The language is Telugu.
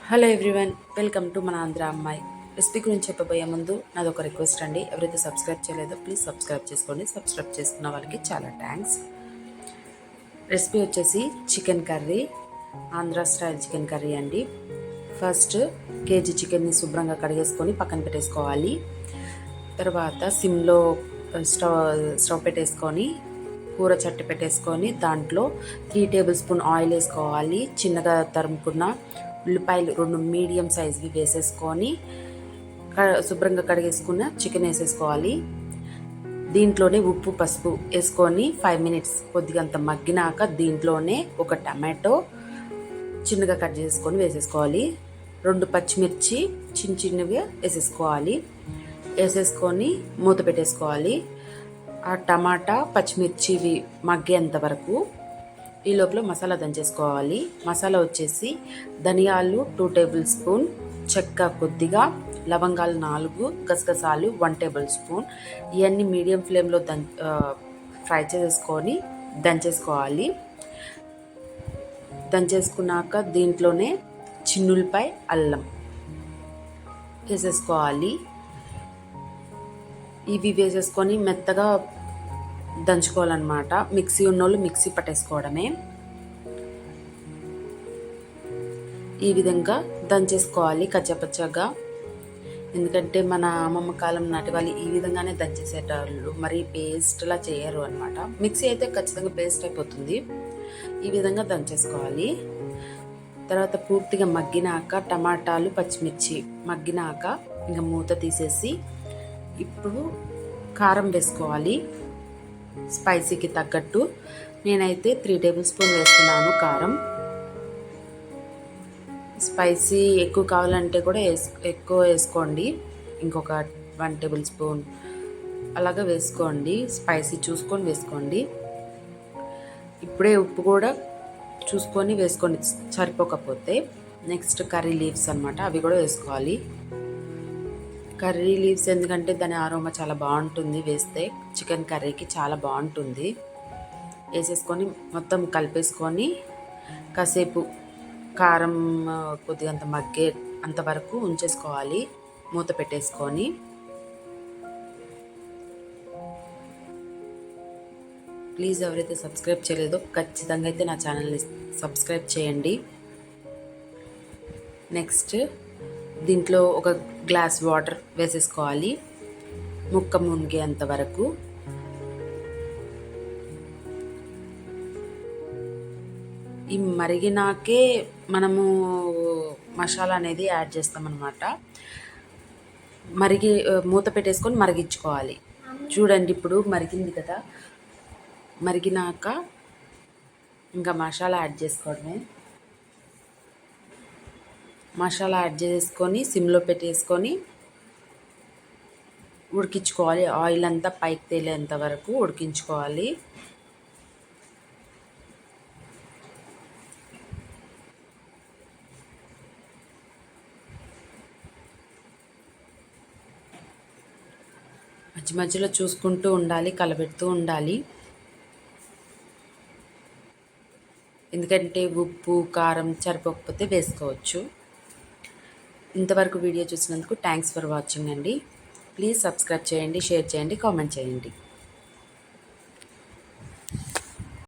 హలో ఎవ్రీవన్, వెల్కమ్ టు మన ఆంధ్ర అమ్మాయి. రెసిపీ గురించి చెప్పబోయే ముందు నాది ఒక రిక్వెస్ట్ అండి. ఎవరైతే సబ్స్క్రైబ్ చేయలేదో ప్లీజ్ సబ్స్క్రైబ్ చేసుకోండి. సబ్స్క్రైబ్ చేసుకున్న వాళ్ళకి చాలా థ్యాంక్స్. రెసిపీ వచ్చేసి chicken curry, Andhra style chicken curry అండి. ఫస్ట్ కేజీ చికెన్ని శుభ్రంగా కడిగేసుకొని పక్కన పెట్టేసుకోవాలి. తర్వాత సిమ్లో స్టవ్ పెట్టేసుకొని కూర చట్టి పెట్టేసుకొని దాంట్లో 3 టేబుల్ స్పూన్ ఆయిల్ వేసుకోవాలి. చిన్నగా తరుముకున్న ఉల్లిపాయలు 2 మీడియం సైజ్వి వేసేసుకొని శుభ్రంగా కడిగేసుకున్న చికెన్ వేసేసుకోవాలి. దీంట్లోనే ఉప్పు పసుపు వేసుకొని 5 మినిట్స్ కొద్దిగా అంత మగ్గినాక దీంట్లోనే ఒక టమాటో చిన్నగా కట్ చేసుకొని వేసేసుకోవాలి. 2 పచ్చిమిర్చి చిన్నగా వేసేసుకోవాలి. వేసేసుకొని మూత పెట్టేసుకోవాలి. ఆ టమాటా పచ్చిమిర్చివి మగ్గేంత వరకు ఈ లోపల మసాలా దంచేసుకోవాలి. మసాలా వచ్చేసి ధనియాలు 2 టేబుల్ స్పూన్, చెక్క కొద్దిగా, లవంగాలు 4, గసగసాలు 1 టేబుల్ స్పూన్. ఇవన్నీ మీడియం ఫ్లేమ్లో ఫ్రై చేసుకొని దంచేసుకోవాలి. దంచేసుకున్నాక దీంట్లోనే చిన్నులపై అల్లం వేసేసుకోవాలి. ఇవి వేసేసుకొని మెత్తగా దంచుకోవాలన్నమాట. మిక్సీ ఉన్నోళ్ళు మిక్సీ పట్టేసుకోవడమే. ఈ విధంగా దంచేసుకోవాలి కచ్చపచ్చగా. ఎందుకంటే మన అమ్మమ్మ కాలం నాటి వాళ్ళు ఈ విధంగానే దంచేసేటోళ్ళు, మరి పేస్ట్లా చేయరు అనమాట. మిక్సీ అయితే ఖచ్చితంగా పేస్ట్ అయిపోతుంది. ఈ విధంగా దంచేసుకోవాలి. తర్వాత పూర్తిగా మగ్గినాక టమాటాలు పచ్చిమిర్చి మగ్గినాక ఇంకా మూత తీసేసి ఇప్పుడు కారం వేసుకోవాలి. స్పైసీకి తగ్గట్టు నేనైతే 3 టేబుల్ స్పూన్ వేస్తున్నాను కారం. స్పైసీ ఎక్కువ కావాలంటే కూడా ఎక్కువ వేసుకోండి. ఇంకొక 1 టేబుల్ స్పూన్ అలాగా వేసుకోండి. స్పైసీ చూసుకొని వేసుకోండి. ఇప్పుడే ఉప్పు కూడా చూసుకొని వేసుకోండి సరిపోకపోతే. నెక్స్ట్ కర్రీ లీవ్స్ అనమాట, అవి కూడా వేసుకోవాలి. కర్రీ లీవ్స్ ఎందుకంటే దాని ఆరోమా చాలా బాగుంటుంది, వేస్తే చికెన్ కర్రీకి చాలా బాగుంటుంది. వేసేసుకొని మొత్తం కలిపేసుకొని కాసేపు కారం కొద్దిగా అంత మగ్గే అంతవరకు ఉంచేసుకోవాలి మూత పెట్టేసుకొని. ప్లీజ్ ఎవరైతే సబ్స్క్రైబ్ చేయలేదో ఖచ్చితంగా అయితే నా ఛానల్ని సబ్స్క్రైబ్ చేయండి. నెక్స్ట్ దీంట్లో ఒక గ్లాస్ వాటర్ వేసేసుకోవాలి ముక్క మునిగేంత వరకు. ఈ మరిగినాకే మనము మసాలా అనేది యాడ్ చేస్తామన్నమాట. మూత పెట్టేసుకొని మరిగించుకోవాలి. చూడండి ఇప్పుడు మరిగింది కదా, మరిగినాక ఇంకా మసాలా యాడ్ చేసుకోవడమే. మసాలా యాడ్ చేసుకొని సిమ్లో పెట్టేసుకొని ఉడికించుకోవాలి. ఆయిల్ అంతా పైకి తేలేంత వరకు ఉడికించుకోవాలి. మధ్య మధ్యలో చూసుకుంటూ ఉండాలి, కలబెడుతూ ఉండాలి. ఎందుకంటే ఉప్పు కారం సరిపోకపోతే వేసుకోవచ్చు. ఇంతవరకు వీడియో చూసినందుకు థ్యాంక్స్ ఫర్ వాచింగ్ అండి. ప్లీజ్ సబ్స్క్రైబ్ చేయండి, షేర్ చేయండి, కామెంట్ చేయండి.